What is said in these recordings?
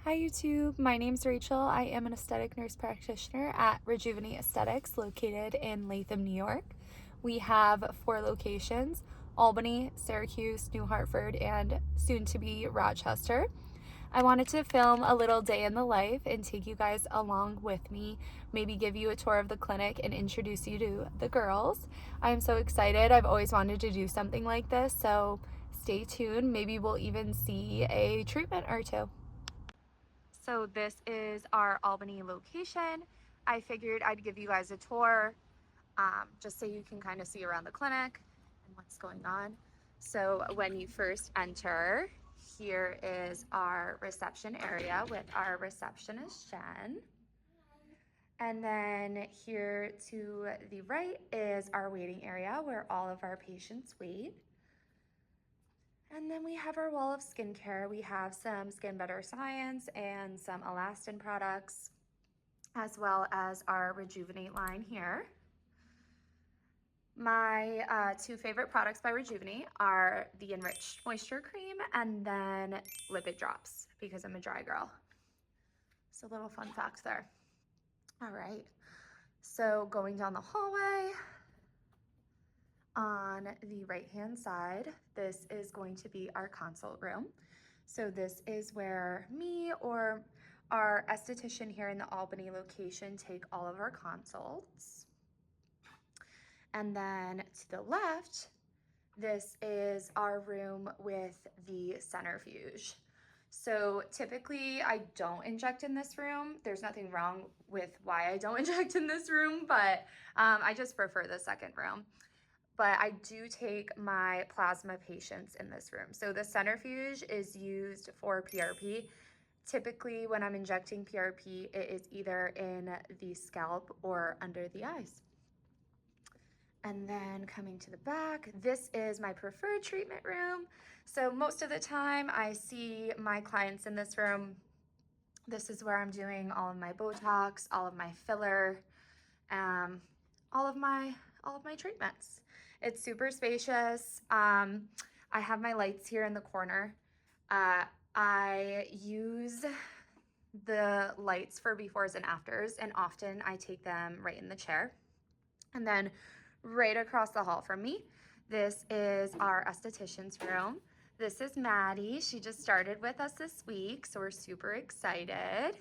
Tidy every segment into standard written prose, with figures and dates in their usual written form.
Hi YouTube, my name's Rachel. I am an aesthetic nurse practitioner at Rejuvn8 Aesthetics located in Latham, New York. We have 4 locations: Albany, Syracuse, New Hartford, and soon to be Rochester. I wanted to film a little day in the life and take you guys along with me, maybe give you a tour of the clinic and introduce you to the girls. I'm so excited. I've always wanted to do something like this, so stay tuned. Maybe we'll even see a treatment or two. So this is our Albany location. I figured I'd give you guys a tour just so you can kind of see around the clinic and what's going on. So when you first enter, here is our reception area with our receptionist, Jen. And then here to the right is our waiting area where all of our patients wait. And then we have our wall of skincare. We have some Skin Better Science and some elastin products, as well as our Rejuvn8 line here. My 2 favorite products by Rejuvn8 are the Enriched Moisture Cream and then Lipid Drops, because I'm a dry girl. So a little fun fact there. All right, so going down the hallway, on the right-hand side, this is going to be our consult room. So this is where me or our esthetician here in the Albany location take all of our consults. And then to the left, this is our room with the centrifuge. So typically I don't inject in this room. There's nothing wrong with why I don't inject in this room, but I just prefer the second room. But I do take my plasma patients in this room. So the centrifuge is used for PRP. Typically when I'm injecting PRP, it is either in the scalp or under the eyes. And then coming to the back, this is my preferred treatment room. So most of the time I see my clients in this room. This is where I'm doing all of my Botox, all of my filler, all of my treatments. It's super spacious. I have my lights here in the corner. I use the lights for befores and afters, and often I take them right in the chair. And then right across the hall from me, this is our esthetician's room. This is Maddie. She just started with us this week, so we're super excited.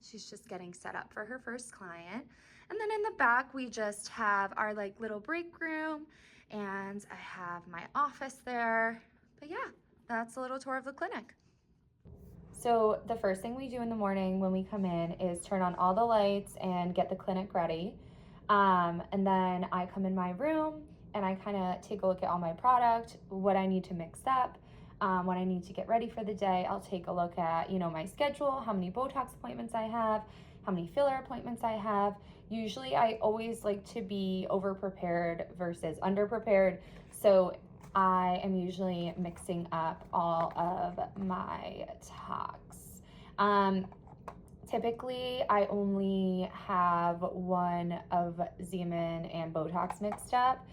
She's just getting set up for her first client. And then in the back, we just have our little break room, and I have my office there. But yeah, that's a little tour of the clinic. So the first thing we do in the morning when we come in is turn on all the lights and get the clinic ready. And then I come in my room and I kind of take a look at all my product, what I need to mix up, what I need to get ready for the day. I'll take a look at, my schedule, how many Botox appointments I have, how many filler appointments I have. Usually I always like to be over-prepared versus under-prepared. So I am usually mixing up all of my tox. Typically, I only have one of Xeomin and Botox mixed up.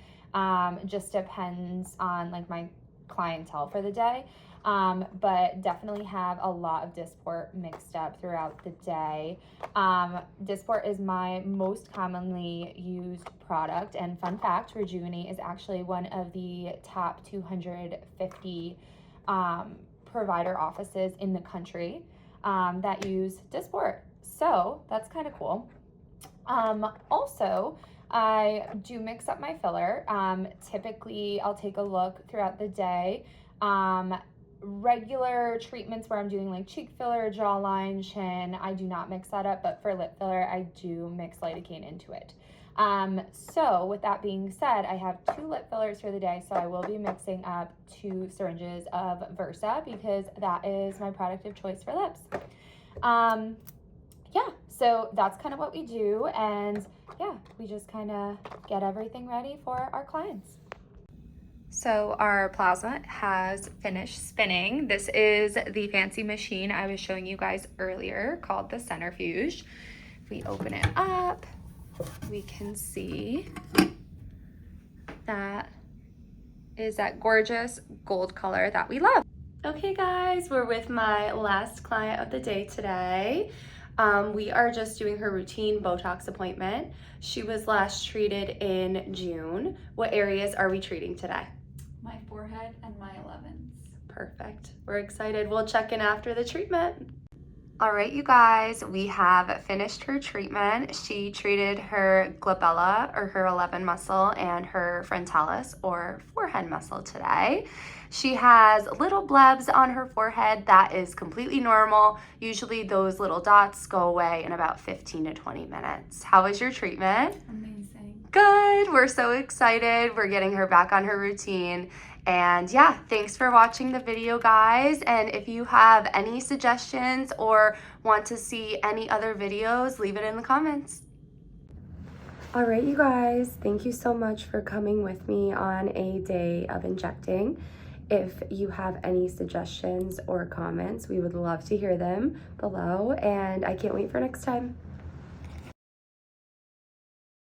Just depends on my clientele for the day. But definitely have a lot of Dysport mixed up throughout the day. Dysport is my most commonly used product, and fun fact, Rejuvn8 is actually one of the top 250 provider offices in the country that use Dysport. So that's kind of cool. Also, I do mix up my filler. Typically, I'll take a look throughout the day. Regular treatments where I'm doing cheek filler, jawline, chin, I do not mix that up, but for lip filler, I do mix lidocaine into it. So with that being said, I have 2 lip fillers for the day, so I will be mixing up 2 syringes of Versa because that is my product of choice for lips. Yeah, so that's kind of what we do, and yeah, we just kind of get everything ready for our clients. So our plasma has finished spinning. This is the fancy machine I was showing you guys earlier called the centrifuge. If we open it up, we can see that is that gorgeous gold color that we love. Okay guys, we're with my last client of the day today. We are just doing her routine Botox appointment. She was last treated in June. What areas are we treating today? My forehead and my 11s. Perfect. We're excited. We'll check in after the treatment. All right, you guys, we have finished her treatment. She treated her glabella, or her 11 muscle, and her frontalis, or forehead muscle today. She has little blebs on her forehead. That is completely normal. Usually those little dots go away in about 15 to 20 minutes. How was your treatment? Amazing. Good. We're so excited. We're getting her back on her routine. And yeah, thanks for watching the video, guys. And if you have any suggestions or want to see any other videos, leave it in the comments. All right, you guys, thank you so much for coming with me on a day of injecting. If you have any suggestions or comments, we would love to hear them below, and I can't wait for next time.